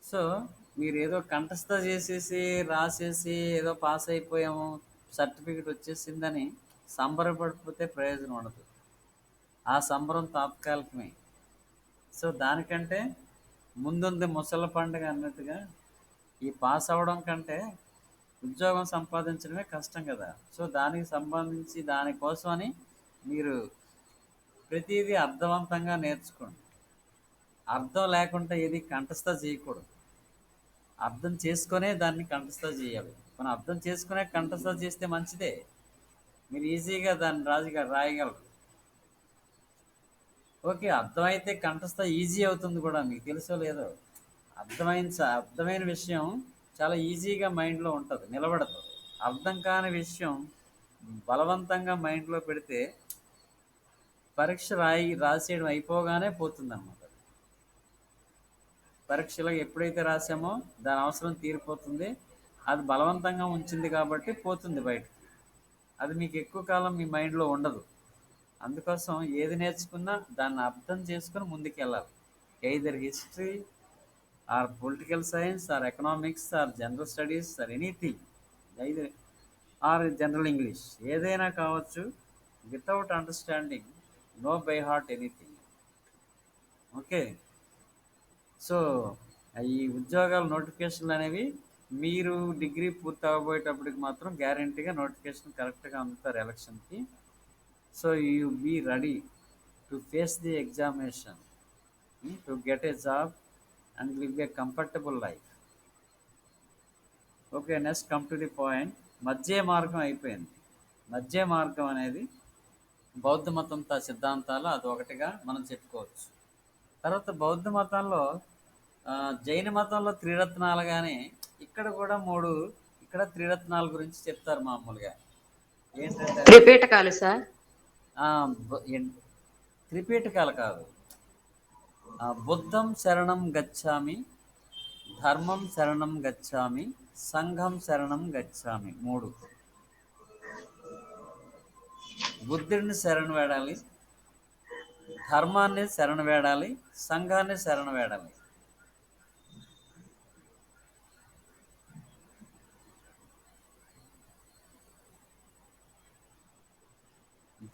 సో మీరు ఏదో కంఠస్థ చేసేసి రాసేసి ఏదో పాస్ అయిపోయాము సర్టిఫికెట్ వచ్చేసిందని సంబరపడిపోతే ప్రయోజనం ఉండదు. ఆ సంబరం తాత్కాలికమే. సో దానికంటే ముందుంది ముసలి పండుగ అన్నట్టుగా ఈ పాస్ అవ్వడం కంటే ఉద్యోగం సంపాదించడమే కష్టం కదా. సో దానికి సంబంధించి దానికోసమని మీరు ప్రతిదీ అర్థవంతంగా నేర్చుకోండి. అర్థం లేకుండా ఏది కంఠస్థ చేయకూడదు, అర్థం చేసుకునే దాన్ని కంఠస్థ చేయాలి. మనం అర్థం చేసుకునే కంఠస్థ చేస్తే మంచిదే, మీరు ఈజీగా దాన్ని రాయగలరు. ఓకే. అర్థమైతే కంఠస్థ ఈజీ అవుతుంది కూడా. మీకు తెలుసో లేదో. అర్థమైన విషయం చాలా ఈజీగా మైండ్‌లో ఉంటది. నిలబడదు. అర్థం కాని విషయం బలవంతంగా మైండ్‌లో పెడితే పరీక్ష రాసేయడం అయిపోగానే పోతుందనమాట. పరీక్షలో ఎప్పుడైతే రాసామో దాని అవసరం తీరిపోతుంది. అది బలవంతంగా ఉంచింది కాబట్టి పోతుంది బయటకి. అది మీకు ఎక్కువ కాలం మీ మైండ్‌లో ఉండదు. అందుకోసం ఏది నేర్చుకున్నా దాన్ని అర్థం చేసుకొని ముందుకెళ్ళాలి. Either history or political science or economics or general studies or anything, either or general English, ఏదైనా కావచ్చు. Without understanding no by heart anything. Okay. So ఈ ఉద్యోగాల నోటిఫికేషన్లు అనేవి మీరు డిగ్రీ పూర్తి అవ్వబోయేటప్పటికి మాత్రం గ్యారంటీగా నోటిఫికేషన్ కరెక్ట్గా అందుతారు ఎలక్షన్కి. So you be ready to face the examination to get a job and live a comfortable life. Okay, next come to the point. మధ్య మార్గం అయిపోయింది. మధ్య మార్గం అనేది బౌద్ధ మతం సిద్ధాంతాలు అది ఒకటిగా మనం చెప్పుకోవచ్చు. తర్వాత బౌద్ధ మతంలో జైన మతంలో త్రిరత్నాలు కానీ ఇక్కడ కూడా మూడు, ఇక్కడ త్రిరత్నాల గురించి చెప్తారు మామూలుగా. ఏంటంటే అవి త్రిపీటకాలు సార్. ఆ, త్రిపీఠకాలు కాదు. బుద్ధం శరణం గచ్చామి, ధర్మం శరణం గచ్చామి, సంఘం శరణం గచ్చామి. మూడు. బుద్ధుడిని శరణు వేడాలి, ధర్మాన్ని శరణు వేడాలి, సంఘాన్ని శరణు వేడాలి.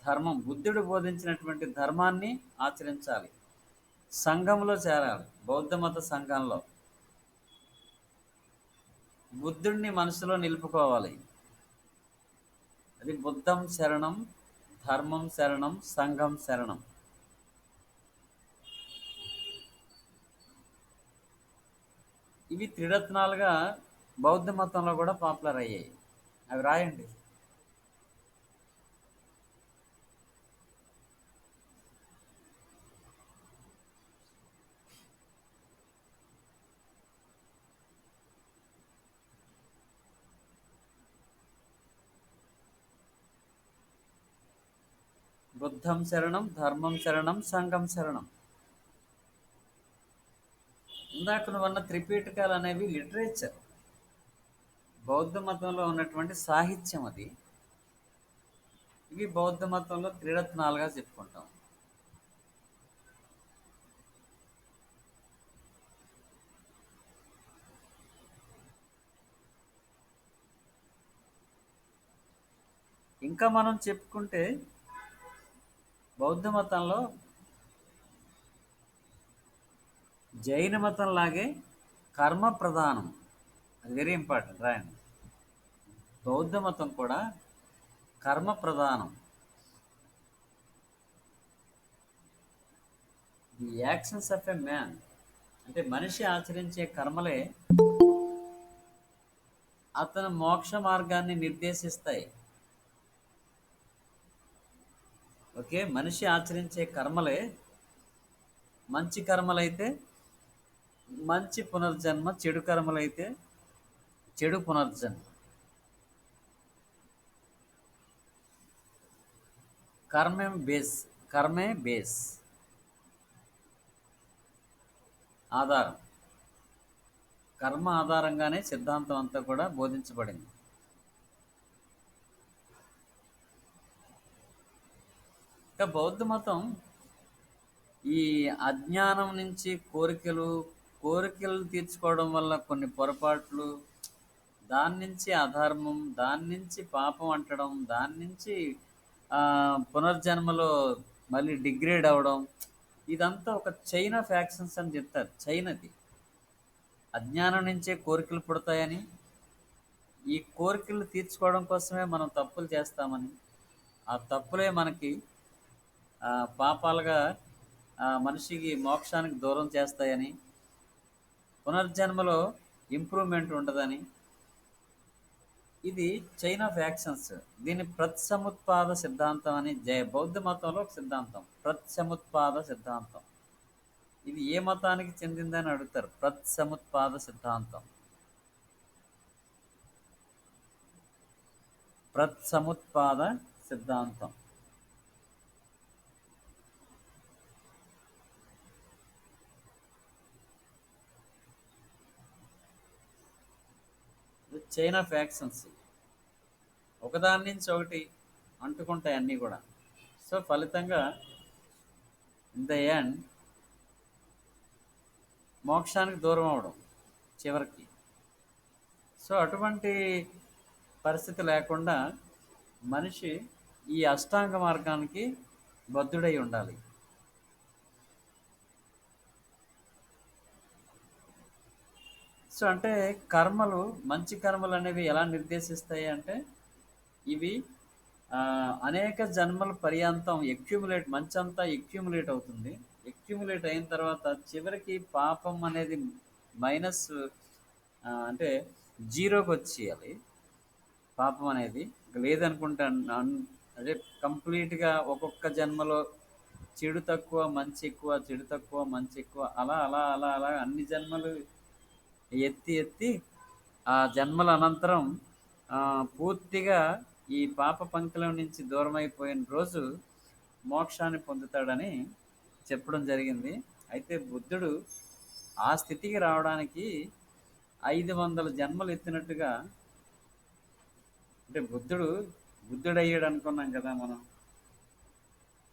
ధర్మం, బుద్ధుడు బోధించినటువంటి ధర్మాన్ని ఆచరించాలి. సంఘంలో చేరాలి, బౌద్ధ మత సంఘంలో బుద్ధుడిని మనసులో నిలుపుకోవాలి. అది బుద్ధం శరణం, ధర్మం శరణం, సంఘం శరణం. ఇవి త్రిరత్నాలుగా బౌద్ధ మతంలో కూడా పాపులర్ అయ్యాయి. అవి రాయండి. బుద్ధం శరణం, ధర్మం శరణం, సంఘం శరణం. ఇందాక నువ్వన్న త్రిపీఠకాలు అనేవి లిటరేచర్, బౌద్ధ మతంలో ఉన్నటువంటి సాహిత్యం అది. ఇవి బౌద్ధ మతంలో త్రిరత్నాలుగా చెప్పుకుంటాం. ఇంకా మనం చెప్పుకుంటే బౌద్ధ మతంలో జైన మతం లాగే కర్మ ప్రధానం. అది వెరీ ఇంపార్టెంట్, రాయండి. బౌద్ధ మతం కూడా కర్మ ప్రధానం. The actions of a man, అంటే మనిషి ఆచరించే కర్మలే అతను మోక్ష మార్గాన్ని నిర్దేశిస్తాయి. ఓకే, మనిషి ఆచరించే కర్మలే, మంచి కర్మలైతే మంచి పునర్జన్మ, చెడు కర్మలైతే చెడు పునర్జన్మ. కర్మే బేస్, ఆధారం. కర్మ ఆధారంగానే సిద్ధాంతం అంతా కూడా బోధించబడింది. ఇంకా బౌద్ధ మతం ఈ అజ్ఞానం నుంచి కోరికలు తీర్చుకోవడం వల్ల కొన్ని పొరపాట్లు, దాని నుంచి అధర్మం, దాని నుంచి పాపం అంటడం, దాని నుంచి పునర్జన్మలో మళ్ళీ డిగ్రేడ్ అవ్వడం, ఇదంతా ఒక చైన్ ఆఫ్ యాక్షన్స్ అని చెప్తారు. చైన్ అది. అజ్ఞానం నుంచే కోరికలు పుడతాయని, ఈ కోరికలు తీర్చుకోవడం కోసమే మనం తప్పులు చేస్తామని, ఆ తప్పులే మనకి పాపాలుగా మనిషికి మోక్షానికి దూరం చేస్తాయని, పునర్జన్మలో ఇంప్రూవ్మెంట్ ఉండదని, ఇది చైన్ ఆఫ్ యాక్షన్స్. దీన్ని ప్రత్సముత్పాద సిద్ధాంతం అని బౌద్ధ మతంలో ఒక సిద్ధాంతం, ప్రత్సముత్పాద సిద్ధాంతం. ఇది ఏ మతానికి చెందిందని అడుగుతారు. ప్రత్సముత్పాద సిద్ధాంతం, ప్రత్సముత్పాద సిద్ధాంతం. చైన్ ఆఫ్ యాక్షన్స్, ఒకదాని నుంచి ఒకటి అంటుకుంటాయి అన్నీ కూడా. సో ఫలితంగా ఇన్ ద ఎండ్ మోక్షానికి దూరం అవడం చివరికి. సో అటువంటి పరిస్థితి లేకుండా మనిషి ఈ అష్టాంగ మార్గానికి బద్ధుడై ఉండాలి. సో అంటే కర్మలు, మంచి కర్మలు అనేవి ఎలా నిర్దేశిస్తాయి అంటే, ఇవి అనేక జన్మల పర్యాంతం ఎక్యుములేట్, మంచంతా ఎక్యుములేట్ అవుతుంది. ఎక్యుములేట్ అయిన తర్వాత చివరికి పాపం అనేది మైనస్, అంటే జీరోకి వచ్చేయాలి. పాపం అనేది ఇంక లేదనుకుంటా. అదే కంప్లీట్గా ఒక్కొక్క జన్మలో చెడు తక్కువ మంచి ఎక్కువ, చెడు తక్కువ మంచి ఎక్కువ, అలా అలా అలా అలా అన్ని జన్మలు ఎత్తి ఎత్తి ఆ జన్మల అనంతరం పూర్తిగా ఈ పాప పంకలం నుంచి దూరం అయిపోయిన రోజు మోక్షాన్ని పొందుతాడని చెప్పడం జరిగింది. అయితే బుద్ధుడు ఆ స్థితికి రావడానికి 500 జన్మలు ఎత్తినట్టుగా, అంటే బుద్ధుడయ్యాడు అనుకున్నాం కదా మనం.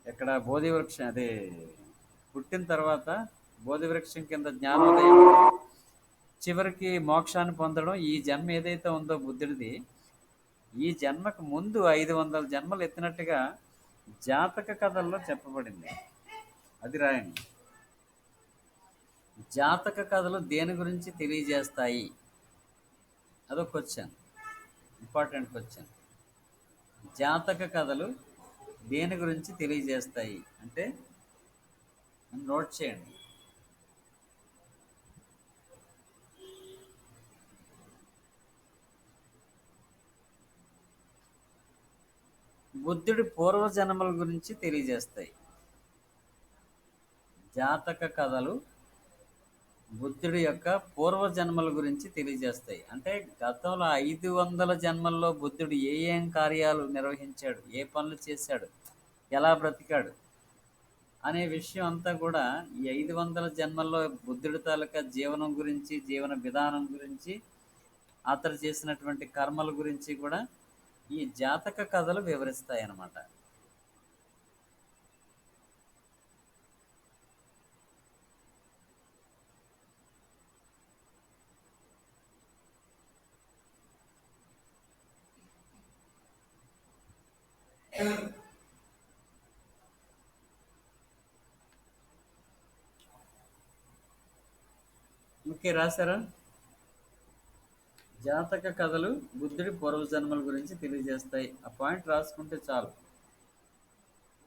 ఎక్కడ బోధి వృక్షం, అదే పుట్టిన తర్వాత బోధి వృక్షం కింద జ్ఞానోదయం, చివరికి మోక్షాన్ని పొందడం. ఈ జన్మ ఏదైతే ఉందో బుద్ధుడిది, ఈ జన్మకు ముందు 500 జన్మలు ఎత్తినట్టుగా జాతక కథల్లో చెప్పబడింది. అది రాయండి. జాతక కథలు దేని గురించి తెలియజేస్తాయి? అదొక క్వశ్చన్, ఇంపార్టెంట్ క్వశ్చన్. జాతక కథలు దేని గురించి తెలియజేస్తాయి అంటే నోట్ చేయండి. బుద్ధుడి పూర్వజన్మల గురించి తెలియజేస్తాయి. జాతక కథలు బుద్ధుడి యొక్క పూర్వజన్మల గురించి తెలియజేస్తాయి. అంటే గతంలో 500 జన్మల్లో బుద్ధుడు ఏం కార్యాలు నిర్వహించాడు, ఏ పనులు చేశాడు, ఎలా బ్రతికాడు అనే విషయం అంతా కూడా ఈ 500 జన్మల్లో బుద్ధుడి తాలూకా జీవనం గురించి, జీవన విధానం గురించి, అతడు చేసినటువంటి కర్మల గురించి కూడా ఈ జాతక కథలు వివరిస్తాయి అన్నమాట. ఓకే, రాశారా? జాతక కథలు బుద్ధుడి పూర్వజన్మల గురించి తెలియజేస్తాయి. ఆ పాయింట్ రాసుకుంటే చాలు.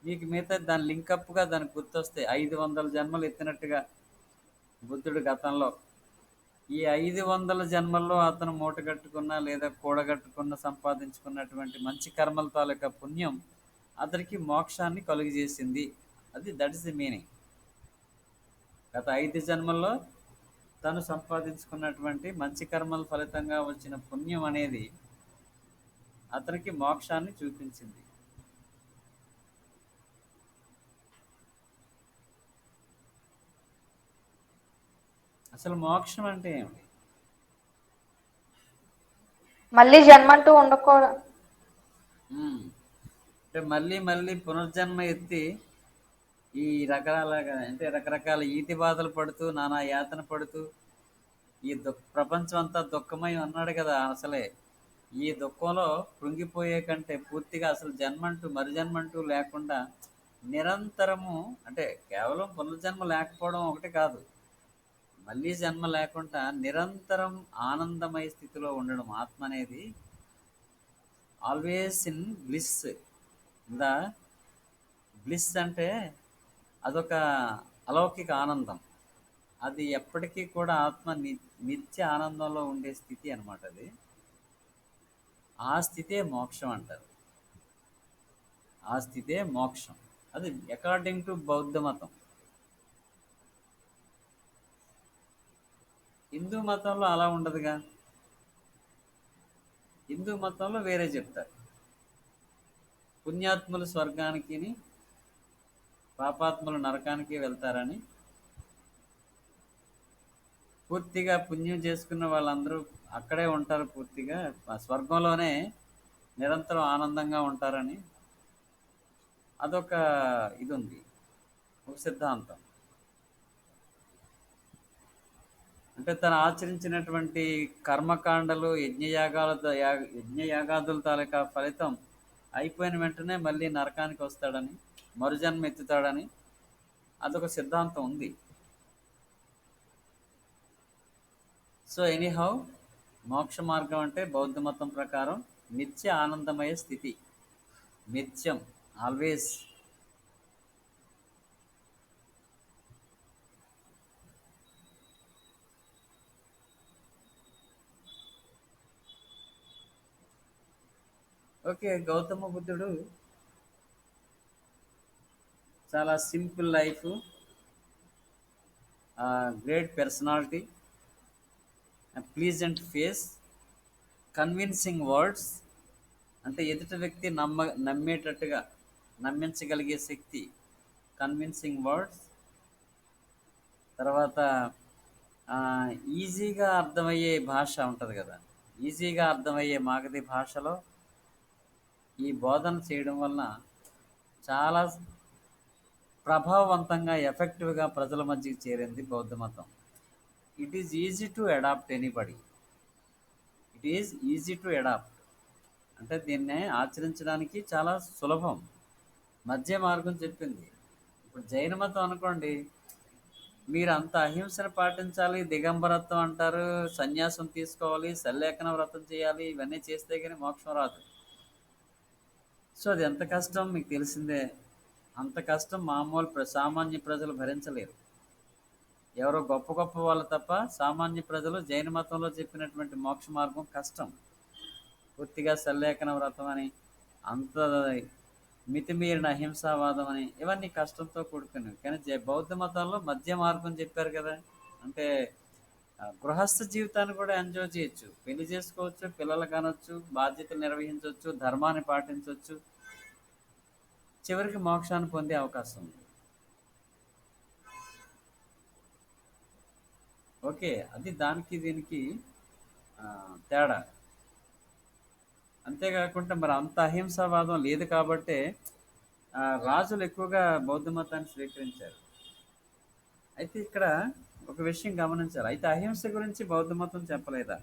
మీకు మిగతా దాని లింకప్గా దానికి గుర్తొస్తే 500 జన్మలు ఎత్తినట్టుగా బుద్ధుడు గతంలో, ఈ 500 జన్మల్లో అతను మూటగట్టుకున్న లేదా కూడగట్టుకున్న సంపాదించుకున్నటువంటి మంచి కర్మల తాలూకా పుణ్యం అతనికి మోక్షాన్ని కలుగజేసింది. That is the meaning. గత 5 జన్మల్లో తను సంపాదించుకున్నటువంటి మంచి కర్మల ఫలితంగా వచ్చిన పుణ్యం అనేది అతనికి మోక్షాన్ని చూపించింది. అసలు మోక్షం అంటే ఏమిటి? మళ్ళీ జన్మ అంటూ ఉండకూడదు. అంటే మళ్ళీ మళ్ళీ పునర్జన్మ ఎత్తి ఈ రకరకాల ఈతి బాధలు పడుతూ, నానా యాతన పడుతూ, ఈ ప్రపంచం అంతా దుఃఖమయం అన్నాడు కదా. అసలే ఈ దుఃఖంలో కృంగిపోయే కంటే పూర్తిగా అసలు జన్మంటూ మరుజన్మంటూ లేకుండా నిరంతరము, అంటే కేవలం పునర్జన్మ లేకపోవడం ఒకటి కాదు, మళ్ళీ జన్మ లేకుండా నిరంతరం ఆనందమయ స్థితిలో ఉండడం. ఆత్మ అనేది always in bliss. The bliss అంటే అదొక అలౌకిక ఆనందం. అది ఎప్పటికీ కూడా ఆత్మ నిత్య ఆనందంలో ఉండే స్థితి అనమాట అది. ఆ స్థితే మోక్షం అంటారు. ఆ స్థితే మోక్షం. అది అకార్డింగ్ టు బౌద్ధ మతం. హిందూ మతంలో అలా ఉండదుగా. హిందూ మతంలో వేరే చెప్తారు. పుణ్యాత్ములు స్వర్గానికి, పాపాత్ములు నరకానికి వెళ్తారని, పూర్తిగా పుణ్యం చేసుకున్న వాళ్ళందరూ అక్కడే ఉంటారు, పూర్తిగా ఆ స్వర్గంలోనే నిరంతరం ఆనందంగా ఉంటారని అదొక ఇది ఉంది, ఒక సిద్ధాంతం. అంటే తను ఆచరించినటువంటి కర్మకాండలు, యజ్ఞయాగాదుల తాలూకా ఫలితం అయిపోయిన వెంటనే మళ్ళీ నరకానికి వస్తాడని, మరుజన్మ ఎత్తుతాడని అదొక సిద్ధాంతం ఉంది. సో ఎనీహౌ, మోక్ష మార్గం అంటే బౌద్ధ మతం ప్రకారం నిత్య ఆనందమయ స్థితి. నిత్యం, ఆల్వేస్. ఓకే, గౌతమ బుద్ధుడు చాలా simple life, great personality, pleasant face, convincing words, అంటే ఎదుటి వ్యక్తి నమ్మేటట్టుగా నమ్మించగలిగే శక్తి, కన్విన్సింగ్ వర్డ్స్. తర్వాత ఆ, ఈజీగా అర్థమయ్యే భాష ఉంటుంది కదా, ఈజీగా అర్థమయ్యే మాగధి భాషలో ఈ బోధన చేయడం వలన చాలా ప్రభావవంతంగా, ఎఫెక్టివ్గా ప్రజల మధ్యకి చేరింది బౌద్ధ మతం. It is easy to adopt anybody. It is easy to adopt, అంటే దీన్నే ఆచరించడానికి చాలా సులభం. మధ్య మార్గం చెప్పింది. ఇప్పుడు జైన మతం అనుకోండి, మీరు అంత అహింసను పాటించాలి, దిగంబరత్వం అంటారు, సన్యాసం తీసుకోవాలి, సల్లేఖన వ్రతం చేయాలి, ఇవన్నీ చేస్తే కానీ మోక్షం రాదు. సో అది ఎంత కష్టం మీకు తెలిసిందే. అంత కష్టం మామూలు సామాన్య ప్రజలు భరించలేరు. ఎవరో గొప్ప గొప్ప వాళ్ళు తప్ప సామాన్య ప్రజలు జైన మతంలో చెప్పినటువంటి మోక్ష మార్గం కష్టం. పూర్తిగా సల్లేఖన వ్రతం అని, అంత మితిమీరిన అహింసావాదం అని, ఇవన్నీ కష్టంతో కూడుకున్నవి. కానీ బౌద్ధ మతంలో మధ్య మార్గం చెప్పారు కదా. అంటే గృహస్థ జీవితాన్ని కూడా ఎంజాయ్ చేయొచ్చు, పెళ్లి చేసుకోవచ్చు, పిల్లలు కానొచ్చు, బాధ్యతలు నిర్వహించవచ్చు, ధర్మాన్ని పాటించవచ్చు, చివరికి మోక్షాన్ని పొందే అవకాశం ఉంది. ఓకే, అది దానికి దీనికి తేడా. అంతేకాకుండా మరి అంత అహింసావాదం లేదు కాబట్టే రాజులు ఎక్కువగా బౌద్ధ మతాన్ని స్వీకరించారు. అయితే ఇక్కడ ఒక విషయం గమనించాలి. అయితే అహింస గురించి బౌద్ధ మతం చెప్పలేదా?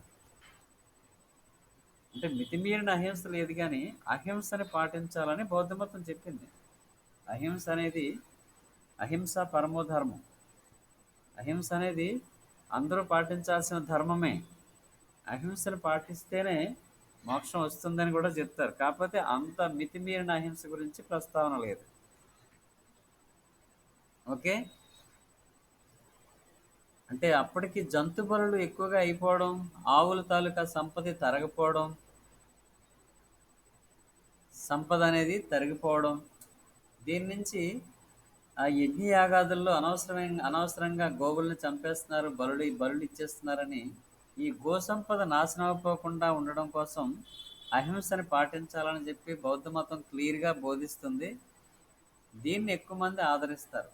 అంటే మితిమీరిన అహింస లేదు, కానీ అహింసని పాటించాలని బౌద్ధ మతం చెప్పింది. అహింస అనేది, అహింస పరమోధర్మం. అహింస అనేది అందరూ పాటించాల్సిన ధర్మమే. అహింసను పాటిస్తేనే మోక్షం వస్తుందని కూడా చెప్తారు. కాకపోతే అంత మితిమీరిన అహింస గురించి ప్రస్తావన లేదు. ఓకే, అంటే అప్పటికి జంతు బలులు ఎక్కువగా అయిపోవడం, ఆవుల తాలూకా సంపద అనేది తరిగిపోవడం, దీని నుంచి ఆ యజ్ఞయాగాదుల్లో అనవసరంగా గోవుల్ని చంపేస్తున్నారు, బలులు ఇచ్చేస్తున్నారని, ఈ గో సంపద నాశనం అయిపోకుండా ఉండడం కోసం అహింసని పాటించాలని చెప్పి బౌద్ధ మతం క్లియర్గా బోధిస్తుంది. దీన్ని ఎక్కువ మంది ఆదరిస్తారు.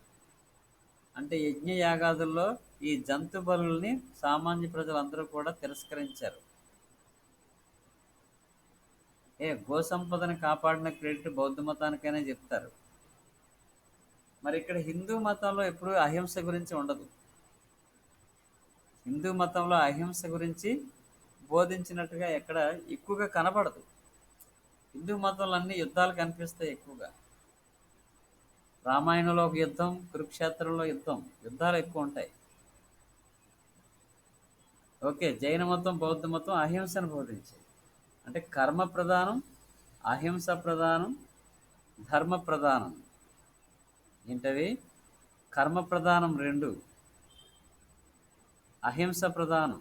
అంటే యజ్ఞయాగాదుల్లో ఈ జంతు బలుల్ని సామాన్య ప్రజలందరూ కూడా తిరస్కరించారు. గో సంపదను కాపాడిన క్రెడిట్ బౌద్ధ మతానికైనా చెప్తారు. మరి ఇక్కడ హిందూ మతంలో ఎప్పుడు అహింస గురించి ఉండదు. హిందూ మతంలో అహింస గురించి బోధించినట్టుగా ఎక్కడ ఎక్కువగా కనపడదు. హిందూ మతంలో అన్ని యుద్ధాలు కనిపిస్తాయి ఎక్కువగా. రామాయణంలో ఒక యుద్ధం, కురుక్షేత్రంలో యుద్ధాలు ఎక్కువ ఉంటాయి. ఓకే, జైన మతం, బౌద్ధ మతం అహింసను బోధించాయి. అంటే కర్మ ప్రధానం, అహింస ప్రధానం, ధర్మ ప్రధానం. ఏంటవి? కర్మ ప్రధానం 2, అహింస ప్రధానం.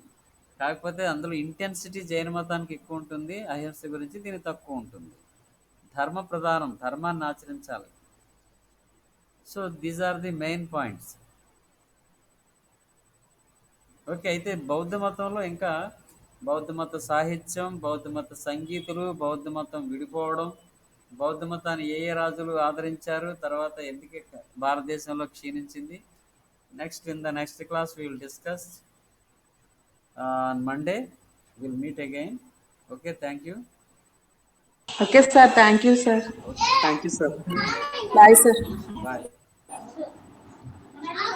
కాకపోతే అందులో ఇంటెన్సిటీ జైన మతానికి ఎక్కువ ఉంటుంది, అహింస గురించి దీనికి తక్కువ ఉంటుంది. ధర్మ ప్రధానం, ధర్మాన్ని ఆచరించాలి. So these are the main points. Okay, అయితే బౌద్ధ మతంలో ఇంకా బౌద్ధ మత సాహిత్యం, బౌద్ధ మత సంగీతులు, బౌద్ధ మతం విడిపోవడం, బౌద్ధ మతాన్ని ఏ ఏ రాజులు ఆదరించారు, తర్వాత ఎందుకు భారతదేశంలో క్షీణించింది. Next in the next class we will discuss on Monday. Will meet again. Okay, thank you. Okay, sir. Thank you, sir. Thank you, sir. Bye, sir. Bye.